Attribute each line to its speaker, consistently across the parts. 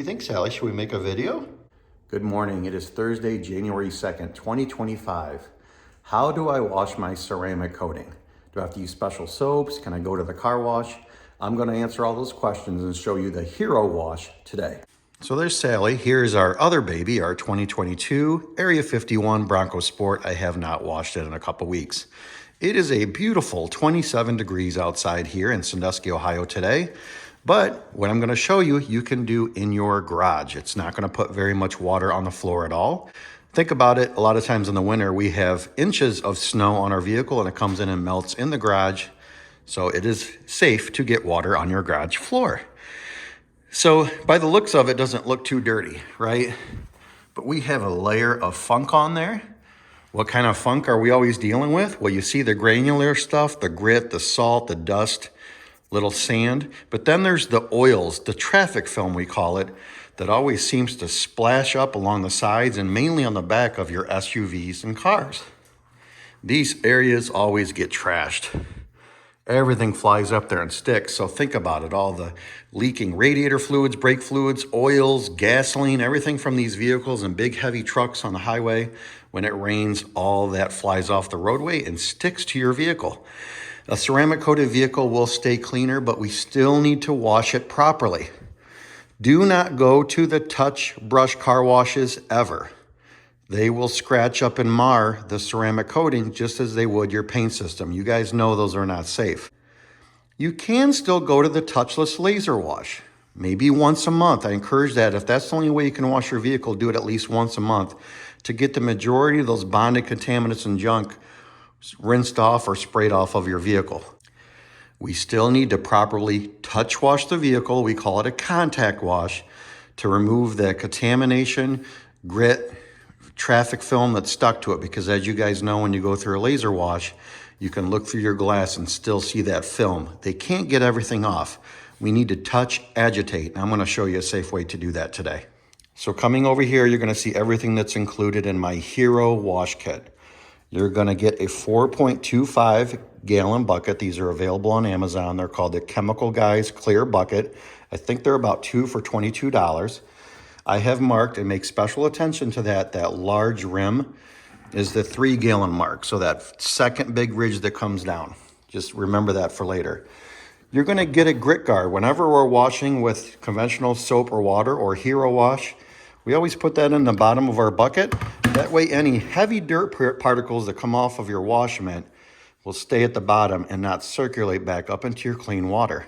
Speaker 1: you think, Sally? Should we make a video?
Speaker 2: Good morning. It is Thursday, January 2nd, 2025. How do I wash my ceramic coating? Do I have to use special soaps? Can I go to the car wash? I'm going to answer all those questions and show you the HERO Wash today.
Speaker 1: So there's Sally. Here's our other baby, our 2022 Area 51 Bronco Sport. I have not washed it in a couple weeks. It is a beautiful 27 degrees outside here in Sandusky, Ohio today. But what I'm going to show you, you can do in your garage. It's not going to put very much water on the floor at all. Think about it. A lot of times in the winter, we have inches of snow on our vehicle and it comes in and melts in the garage. So it is safe to get water on your garage floor. So by the looks of it, doesn't look too dirty, right? But we have a layer of funk on there. What kind of funk are we always dealing with? Well, you see the granular stuff, the grit, the salt, the dust, little sand. But then there's the oils, the traffic film we call it, that always seems to splash up along the sides and mainly on the back of your SUVs and cars. These areas always get trashed. Everything flies up there and sticks. So think about it, all the leaking radiator fluids, brake fluids, oils, gasoline, everything from these vehicles and big heavy trucks on the highway. When it rains, all that flies off the roadway and sticks to your vehicle. A ceramic coated vehicle will stay cleaner, but we still need to wash it properly. Do not go to the touch brush car washes ever. They will scratch up and mar the ceramic coating just as they would your paint system. You guys know those are not safe. You can still go to the touchless laser wash, maybe once a month. I encourage that. If that's the only way you can wash your vehicle, do it at least once a month to get the majority of those bonded contaminants and junk rinsed off or sprayed off of your vehicle. We still need to properly touch wash the vehicle. We call it a contact wash to remove the contamination, grit, traffic film that's stuck to it, because as you guys know, when you go through a laser wash, you can look through your glass and still see that film. They can't get everything off. We need to touch, agitate, and I'm going to show you a safe way to do that today. So coming over here, you're going to see everything that's included in my HERO Wash Kit. You're going to get a 4.25 gallon bucket. These are available on Amazon. They're called the Chemical Guys Clear Bucket. I think they're about two for $22. I have marked and make special attention to that large rim is the 3 gallon mark. So that second big ridge that comes down. Just remember that for later. You're going to get a grit guard. Whenever we're washing with conventional soap or water or HERO Wash, we always put that in the bottom of our bucket. That way any heavy dirt particles that come off of your wash mitt will stay at the bottom and not circulate back up into your clean water.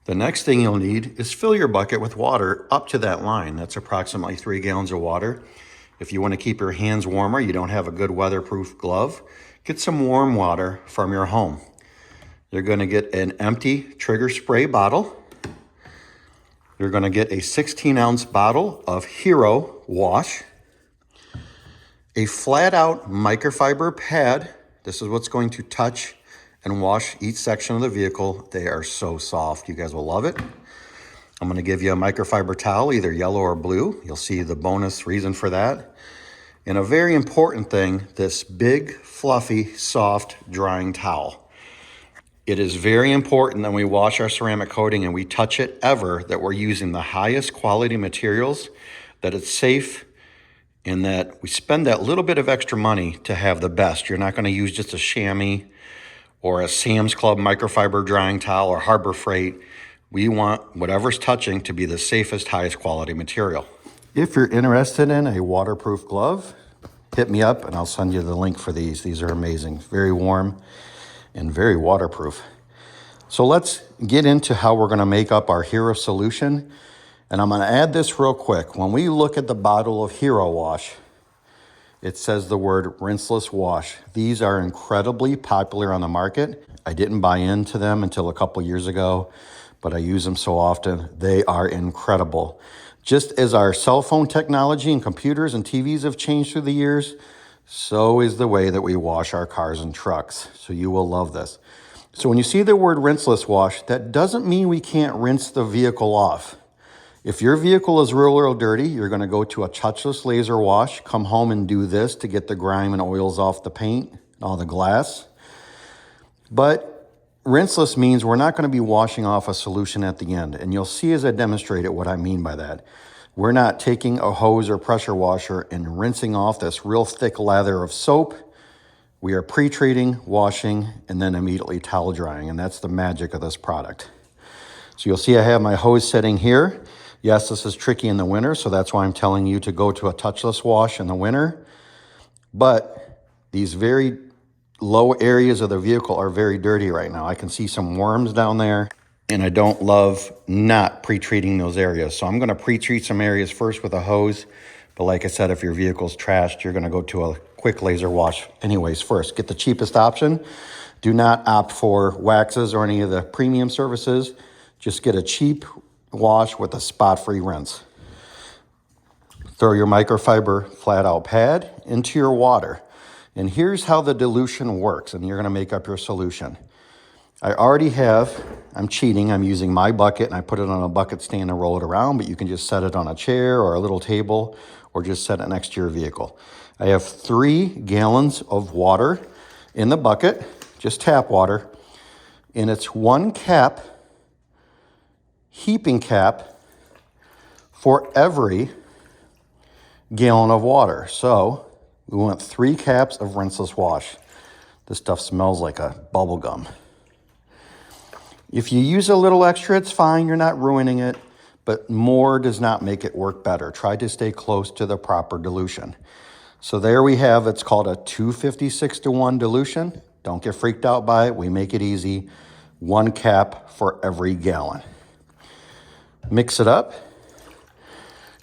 Speaker 1: The next thing you'll need is fill your bucket with water up to that line. That's approximately 3 gallons of water. If you want to keep your hands warmer, you don't have a good weatherproof glove, get some warm water from your home. You're going to get an empty trigger spray bottle. You're going to get a 16-ounce bottle of HERO Wash, a flat-out microfiber pad. This is what's going to touch and wash each section of the vehicle. They are so soft. You guys will love it. I'm going to give you a microfiber towel, either yellow or blue. You'll see the bonus reason for that. And a very important thing, this big, fluffy, soft drying towel. It is very important that we wash our ceramic coating and we touch it ever that we're using the highest quality materials, that it's safe, and that we spend that little bit of extra money to have the best. You're not going to use just a chamois or a Sam's Club microfiber drying towel or Harbor Freight. We want whatever's touching to be the safest, highest quality material. If you're interested in a waterproof glove, hit me up and I'll send you the link for these. These are amazing, very warm and very waterproof. So let's get into how we're going to make up our HERO solution. And I'm going to add this real quick. When we look at the bottle of HERO Wash, it says the word Rinseless Wash. These are incredibly popular on the market. I didn't buy into them until a couple years ago, but I use them so often. They are incredible. Just as our cell phone technology and computers and TVs have changed through the years, so is the way that we wash our cars and trucks. So you will love this. So when you see the word Rinseless Wash, that doesn't mean we can't rinse the vehicle off. If your vehicle is real dirty, you're going to go to a touchless laser wash, come home and do this to get the grime and oils off the paint and all the glass. But Rinseless means we're not going to be washing off a solution at the end. And you'll see as I demonstrate it what I mean by that. We're not taking a hose or pressure washer and rinsing off this real thick lather of soap. We are pre-treating, washing, and then immediately towel drying. And that's the magic of this product. So you'll see I have my hose setting here. Yes, this is tricky in the winter, so that's why I'm telling you to go to a touchless wash in the winter. But these very low areas of the vehicle are very dirty right now. I can see some worms down there, and I don't love not pre-treating those areas. So I'm gonna pre-treat some areas first with a hose. But like I said, if your vehicle's trashed, you're gonna go to a quick laser wash anyways first. Get the cheapest option. Do not opt for waxes or any of the premium services. Just get a cheap wash with a spot-free rinse. Throw your microfiber flat-out pad into your water. And here's how the dilution works, and you're gonna make up your solution. I already have, I'm cheating, I'm using my bucket, and I put it on a bucket stand and roll it around, but you can just set it on a chair or a little table, or just set it next to your vehicle. I have 3 gallons of water in the bucket, just tap water, and it's 1 cap, heaping cap, for every gallon of water. So we want 3 caps of rinseless wash. This stuff smells like a bubble gum. If you use a little extra, it's fine. You're not ruining it, but more does not make it work better. Try to stay close to the proper dilution. So there we have, it's called a 256-to-1 dilution. Don't get freaked out by it. We make it easy. 1 cap for every gallon. Mix it up.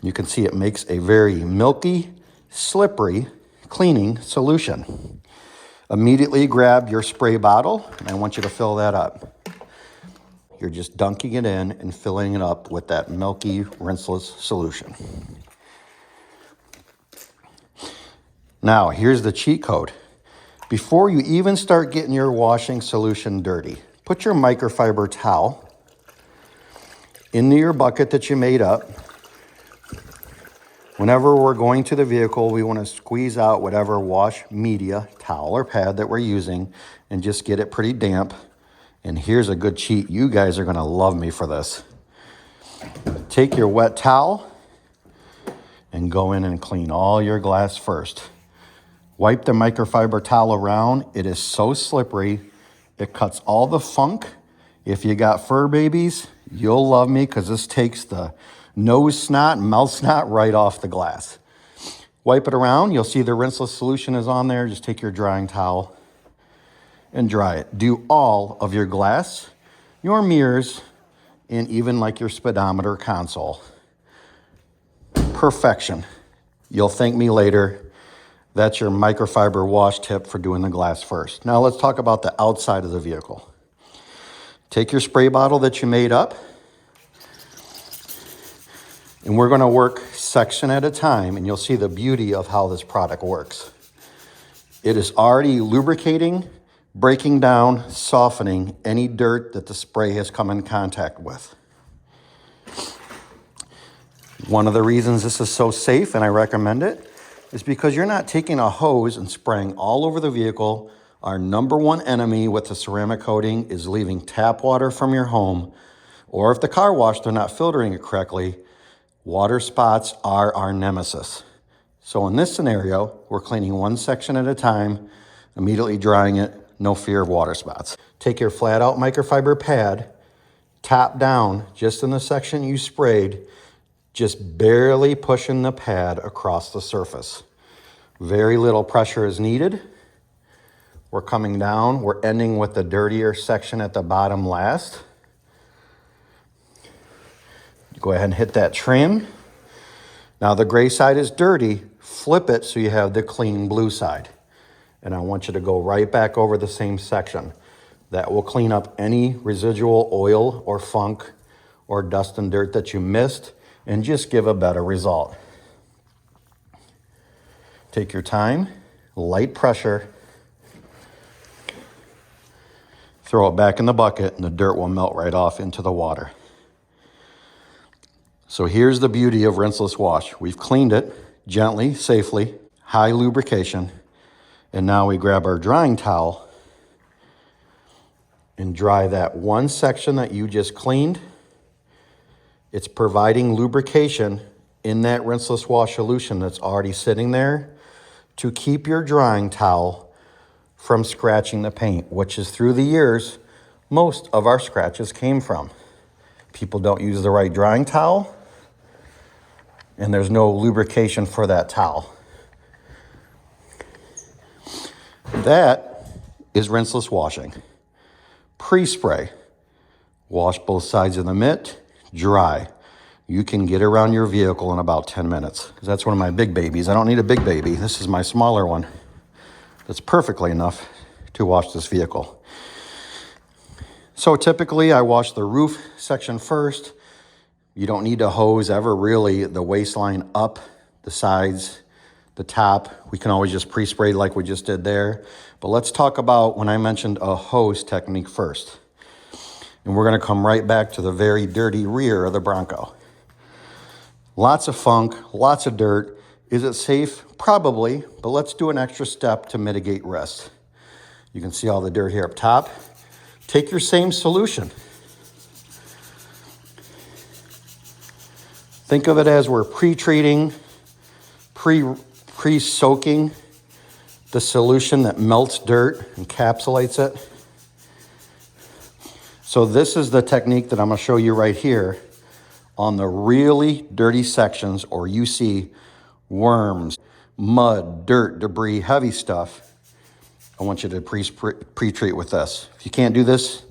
Speaker 1: You can see it makes a very milky, slippery cleaning solution. Immediately grab your spray bottle, and I want you to fill that up. You're just dunking it in and filling it up with that milky, rinseless solution. Now, here's the cheat code. Before you even start getting your washing solution dirty, put your microfiber towel into your bucket that you made up. Whenever we're going to the vehicle, we want to squeeze out whatever wash media, towel or pad that we're using, and just get it pretty damp. And here's a good cheat. You guys are going to love me for this. Take your wet towel and go in and clean all your glass first. Wipe the microfiber towel around. It is so slippery. It cuts all the funk. If you got fur babies, you'll love me because this takes the nose snot and mouth snot right off the glass. Wipe it around. You'll see the rinseless solution is on there. Just take your drying towel and dry it. Do all of your glass, your mirrors, and even like your speedometer console. Perfection. You'll thank me later. That's your microfiber wash tip for doing the glass first. Now let's talk about the outside of the vehicle. Take your spray bottle that you made up, and we're gonna work section at a time, and you'll see the beauty of how this product works. It is already lubricating, breaking down, softening any dirt that the spray has come in contact with. One of the reasons this is so safe, and I recommend it, is because you're not taking a hose and spraying all over the vehicle. Our number one enemy with the ceramic coating is leaving tap water from your home, or if the car wash, they're not filtering it correctly. Water spots are our nemesis. So in this scenario, we're cleaning one section at a time, immediately drying it, no fear of water spots. Take your flat out microfiber pad, top down, just in the section you sprayed, just barely pushing the pad across the surface. Very little pressure is needed. We're coming down, we're ending with the dirtier section at the bottom last. Go ahead and hit that trim. Now the gray side is dirty, flip it so you have the clean blue side. And I want you to go right back over the same section. That will clean up any residual oil or funk or dust and dirt that you missed and just give a better result. Take your time, light pressure, throw it back in the bucket and the dirt will melt right off into the water. So here's the beauty of rinseless wash. We've cleaned it gently, safely, high lubrication, and now we grab our drying towel and dry that one section that you just cleaned. It's providing lubrication in that rinseless wash solution that's already sitting there to keep your drying towel from scratching the paint, which is through the years, most of our scratches came from. People don't use the right drying towel, and there's no lubrication for that towel. That is rinseless washing. Pre-spray. Wash both sides of the mitt, dry. You can get around your vehicle in about 10 minutes. Because that's one of my big babies. I don't need a big baby. This is my smaller one. That's perfectly enough to wash this vehicle. So typically I wash the roof section first. You don't need to hose ever really the waistline up, the sides, the top. We can always just pre-spray like we just did there. But let's talk about when I mentioned a hose technique first. And we're gonna come right back to the very dirty rear of the Bronco. Lots of funk, lots of dirt. Is it safe? Probably, but let's do an extra step to mitigate risk. You can see all the dirt here up top. Take your same solution. Think of it as we're pre-treating, pre-soaking the solution that melts dirt, encapsulates it. So this is the technique that I'm gonna show you right here on the really dirty sections, or you see worms, mud, dirt, debris, heavy stuff. I want you to pre-treat with this. If you can't do this,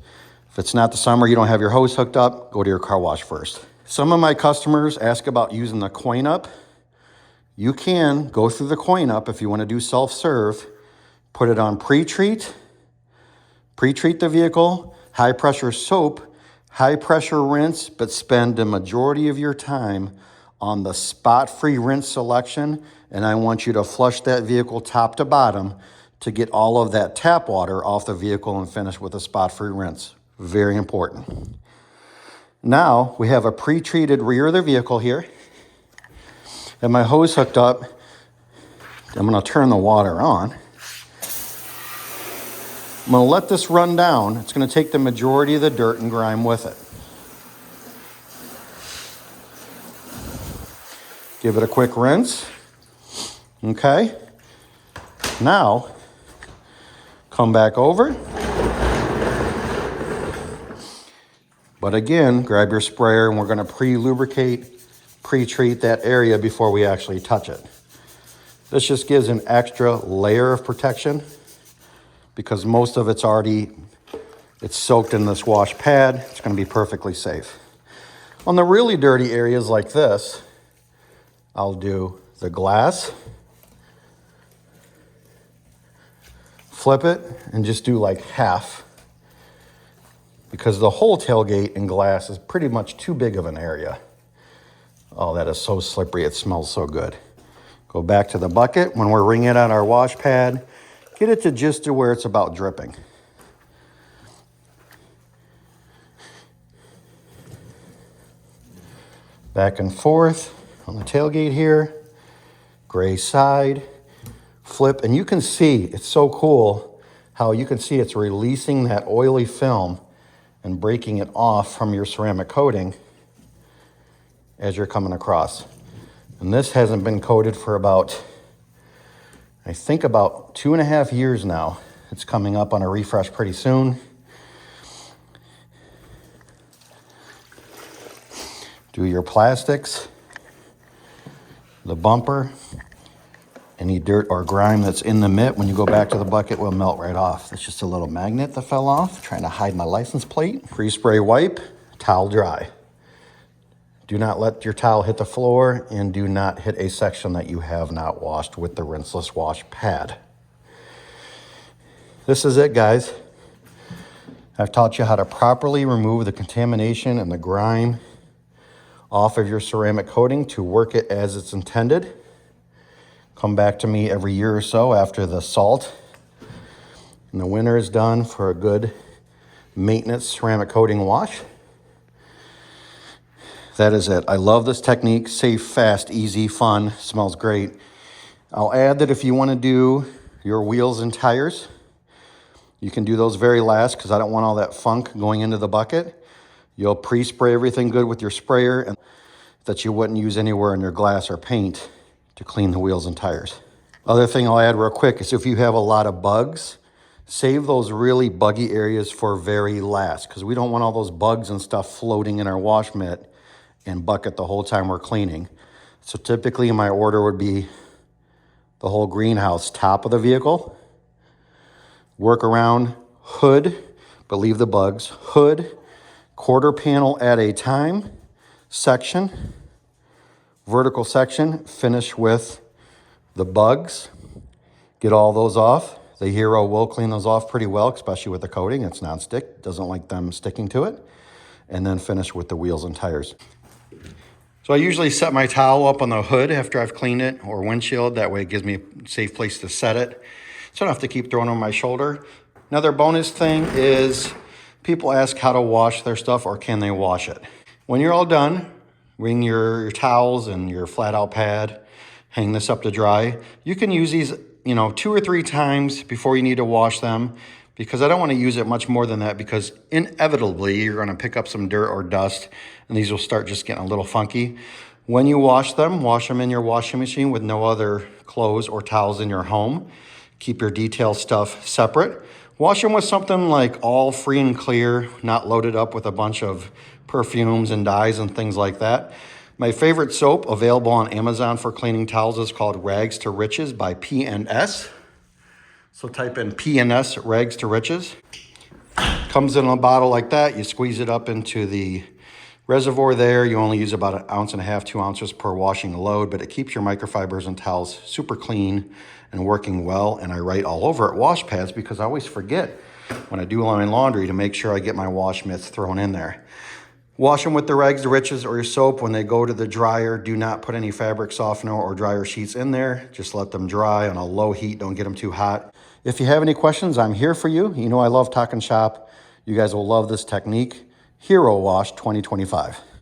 Speaker 1: if it's not the summer, you don't have your hose hooked up, go to your car wash first. Some of my customers ask about using the coin up. You can go through the coin up if you want to do self-serve, put it on pre-treat the vehicle, high pressure soap, high pressure rinse, but spend the majority of your time on the spot-free rinse selection, and I want you to flush that vehicle top to bottom to get all of that tap water off the vehicle and finish with a spot-free rinse. Very important. Now we have a pre-treated rear of the vehicle here. And my hose hooked up. I'm gonna turn the water on. I'm gonna let this run down. It's gonna take the majority of the dirt and grime with it. Give it a quick rinse. Okay. Now, come back over. But again, grab your sprayer and we're gonna pre-lubricate, pre-treat that area before we actually touch it. This just gives an extra layer of protection because most of it's soaked in this wash pad. It's gonna be perfectly safe. On the really dirty areas like this, I'll do the glass, flip it, and just do like half because the whole tailgate and glass is pretty much too big of an area. Oh, that is so slippery. It smells so good. Go back to the bucket. When we're wringing it on our wash pad, get it to just to where it's about dripping. Back and forth on the tailgate here. Gray side, flip, and you can see, it's so cool how you can see it's releasing that oily film and breaking it off from your ceramic coating as you're coming across. And this hasn't been coated for about, I think about 2.5 years now. It's coming up on a refresh pretty soon. Do your plastics, the bumper, any dirt or grime that's in the mitt, when you go back to the bucket, will melt right off. It's just a little magnet that fell off, trying to hide my license plate. Pre-spray wipe, towel dry. Do not let your towel hit the floor and do not hit a section that you have not washed with the rinseless wash pad. This is it, guys. I've taught you how to properly remove the contamination and the grime off of your ceramic coating to work it as it's intended. Come back to me every year or so after the salt and the winter is done for a good maintenance ceramic coating wash. That is it. I love this technique. Safe, fast, easy, fun, smells great. I'll add that if you want to do your wheels and tires, You can do those very last because I don't want all that funk going into the bucket. You'll pre-spray everything good with your sprayer and that you wouldn't use anywhere in your glass or paint to clean the wheels and tires. Other thing I'll add real quick is if you have a lot of bugs, save those really buggy areas for very last because we don't want all those bugs and stuff floating in our wash mitt and bucket the whole time we're cleaning. So typically my order would be the whole greenhouse, top of the vehicle, work around hood, but leave the bugs, hood, quarter panel at a time, section, vertical section, finish with the bugs, get all those off. The HERO will clean those off pretty well, especially with the coating. It's non-stick, doesn't like them sticking to it. And then finish with the wheels and tires. So I usually set my towel up on the hood after I've cleaned it, or windshield. That way it gives me a safe place to set it, so I don't have to keep throwing it on my shoulder. Another bonus thing is people ask how to wash their stuff or can they wash it. When you're all done, bring your towels and your flat out pad, hang this up to dry. You can use these 2 or 3 times before you need to wash them, because I don't want to use it much more than that, because inevitably you're going to pick up some dirt or dust and these will start just getting a little funky. When you wash them in your washing machine with no other clothes or towels in your home. Keep your detail stuff separate. Wash them with something like all free and clear, not loaded up with a bunch of perfumes and dyes and things like that. My favorite soap available on Amazon for cleaning towels is called Rags to Riches by P&S. So type in P&S, Rags to Riches. Comes in a bottle like that. You squeeze it up into the reservoir there. You only use about 1.5 ounces, 2 ounces per washing load, but it keeps your microfibers and towels super clean and working well. And I write all over it wash pads because I always forget when I do my laundry to make sure I get my wash mitts thrown in there. Wash them with the Rags to Riches or your soap. When they go to the dryer, do not put any fabric softener or dryer sheets in there. Just let them dry on a low heat. Don't get them too hot. If you have any questions, I'm here for you. You know I love talking shop. You guys will love this technique. HERO Wash 2025.